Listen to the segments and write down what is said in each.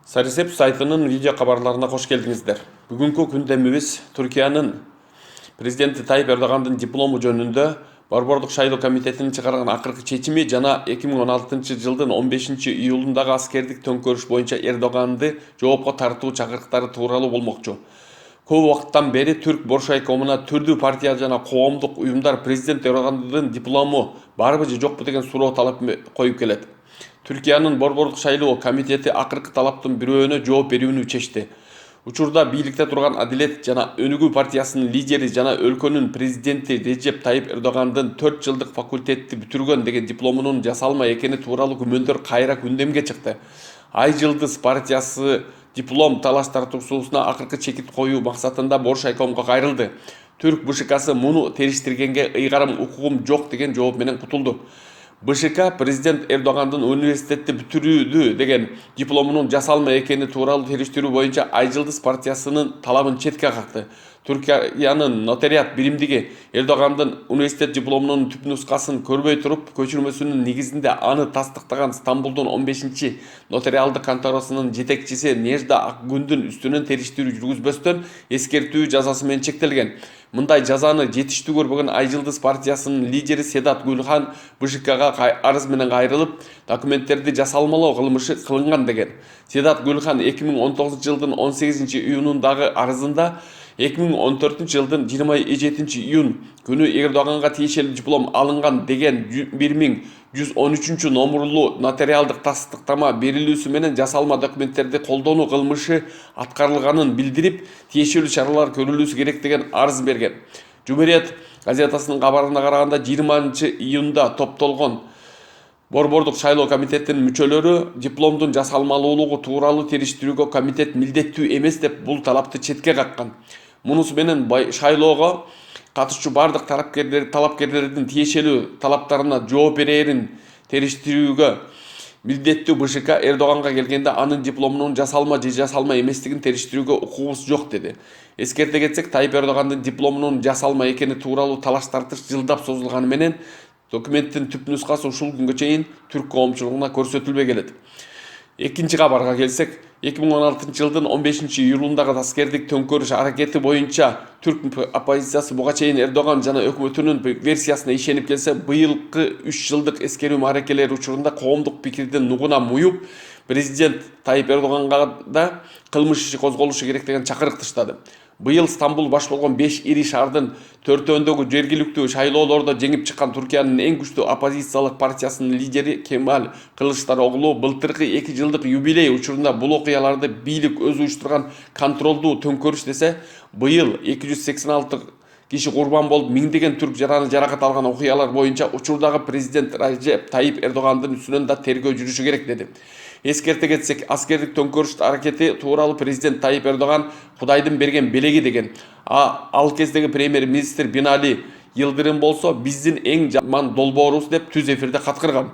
Sarısep saytının video kabarlarına hoş geldinizler. Bugünkü gündemimiz Türkiye'nin Prezidenti Tayyip Erdoğan'ın diplomu jönündө Борбордук шайлоо комитетинин чыгарган акыркы чечими жана 2016 жылдын 15 июлундагы аскердик төңкөрүш боюнча Эрдоганды жоопко тартуу чакырыктары тууралуу болмокчу. Көп убакыттан бери Түрк Боршайкомуна түрдүү партия жана коомдук уюмдар президент Эрдогандын диплому барбы же жокпу деген суроо талап коюп келет. Түркиянын Борбордук шайлоо комитети акыркы талаптын бирөөнө жооп берүүнү чечти. Учурда бийликте турган Адилет жана Өнүгүү партиясынын лидери жана өлкөнүн президенти Режеп Тайып Эрдогандын 4 жылдык факультетти бүтүргөн деген дипломунун жасалма экени тууралуу күмөндөр кайра күндемге чыкты. Ай жылдыз партиясы диплом талаш тартуусуна акыркы чекит коюу максатында Боршайкомго кайрылды. Түрк БШКсы муну териштиргенге ыйгарым укугум жок деген жооп менен кутулду. БШК президент Эрдогандын университетти бүтүрүүдү деген дипломунун жасалма экени тууралуу териштирүү боюнча Ай жылдыз партиясынын талабын четке какты. Түркиянын нотариат биримдиги Эрдогандын университет дипломунун түп нускасын көрбөй туруп, көчүрмөсүнүн негизинде аны тастыктаган Стамбулдун 15 нотариалдык конторасынын жетекчиси Нежда Акгүндүн үстүнөн териштирүү жүргүзбөстөн эскертүү жазасы менен чектелген. Мындай жазаны жетиштүү көрбөгөн Ай жылдыз партиясынын лидери Седат Гүлхан БШКга арыз менен кайрылып, документтерди жасалмалоо кылмышы кылынган деген. Седат Гүлхан 2019 жылдын 18 июнундагы арызында 2014 жылдын 27 июн күнү Эрдоганга тиешелүү диплом алынган деген 1113 номурлуу нотариалдык тастыктама берилүүсү менен жасалма документтерди колдонуу кылмышы аткарылганын билдирип, тиешелүү чаралар көрүлүүсү керек деген арыз берген. Жумурият газетасынын кабарына караганда 20 июнда топтолгон Борбордук шайлоо комитетинин мүчөлөрү дипломдун жасалмалуулугу тууралуу териштирүүгө комитет милдеттүү эмес деп бул талапты четке каккан. Мунусу менен шайлоого катышчу бардык талапкерлердин тиешелүү талаптарына жооп берерин териштирүүгө милдеттүү БШК Эрдоганга келгенде анын дипломунун жасалма же жасалма эместигин териштирүүгө укугубуз жок деди. Эскерте кетсек, Тайып Эрдогандын дипломунун жасалма экени тууралуу талаш тартыш жылдап созулганы менен документтин түп нускасы ушул күнгө чейин түрк коомчулугуна көрсөтүлбөй келет. Экинчи кабарга келсек, 2016 жылдын 15 июлундагы аскердик төңкөрүш аракети боюнча түрк оппозициясы буга чейин Эрдоган жана өкмөтүнүн версиясына ишенип келсе, быйылкы 3 жылдык эскерүү аракелери учурунда коомдук пикирдин нугуна муюп, президент Тайып Эрдоганга да кылмыш иши козголушу керек деген чакырык таштады. Быйыл Стамбул баш болгон 5 ири шаардын 4-өндөгү жергиликтүү шайлоолордо жеңип чыккан Түркиянын эң күчтүү оппозициялык партиясынын лидери Кемал Кылычдароглу былтыркы 2 жылдык юбилей учурунда бул окуяларды бийлик өзү уюштурган контролдуу төңкөрүш десе, быйыл 286 киши курбан болуп, миңдеген түрк жаракат алган окуялар боюнча учурдагы президент Режеп Тайып Эрдогандын үстүнөн да тергөө жүрүшү керек деди. Эскерте кетсек, аскердик төңкөрүш аракети тууралуу президент Тайып Эрдоган Кудайдын берген белеги деген. Ал кездеги премьер-министр Бинали Йылдырым болсо, биздин эң жаман долбоорубуз деп түз эфирде каткырган.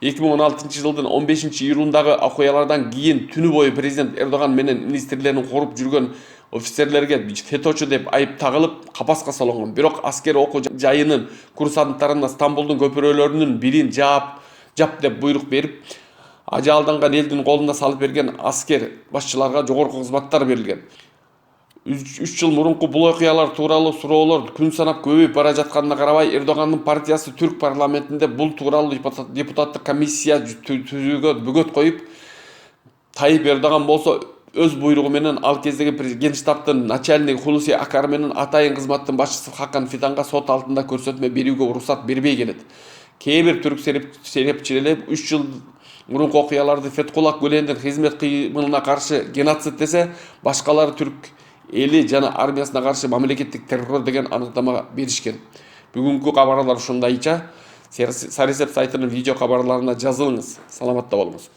2016 жылдын 15 июлундагы окуялардан кийин түнү бою президент Эрдоган менен министрлерин коруп жүргөн офицерлерге феточу деп айып тагылып, капаска салынган. Бирок аскер окуу жайынын курсанттарына Стамбулдун көпүрөлөрүнүн бирин жап деп буйрук берип, ажалданган элдин колуна салып берген аскер башчыларга жогорку кызматтар берилген. 3 жыл мурунку бул окуялар тууралуу суроолор күн санап көбөйүп бара жатканына карабай, Эрдогандын партиясы түрк парламентинде бул тууралуу депутаттык комиссия түзүүгө бөгөт коюп, Тайып Эрдоган болсо өз буйругу менен ал кездеги генштабтын начальниги Хулуси Акар менен атайын кызматтын башчысы Хакан Фиданга сот алдында көрсөтмө берүүгө уруксат бербей келет. Кээ бир түрк серепчилери 3 жыл мурунку окуяларды Феткулак Гүлендин хизмет кыймылына каршы геноцид десе, башкалары түрк эли жана армиясына каршы мамлекеттик террор деген аныктама беришкен. Бүгүнкү кабарлар ушундайча. Sarısep сайтынын видео кабарларына жазылыңыз. Саламатта болуңуз.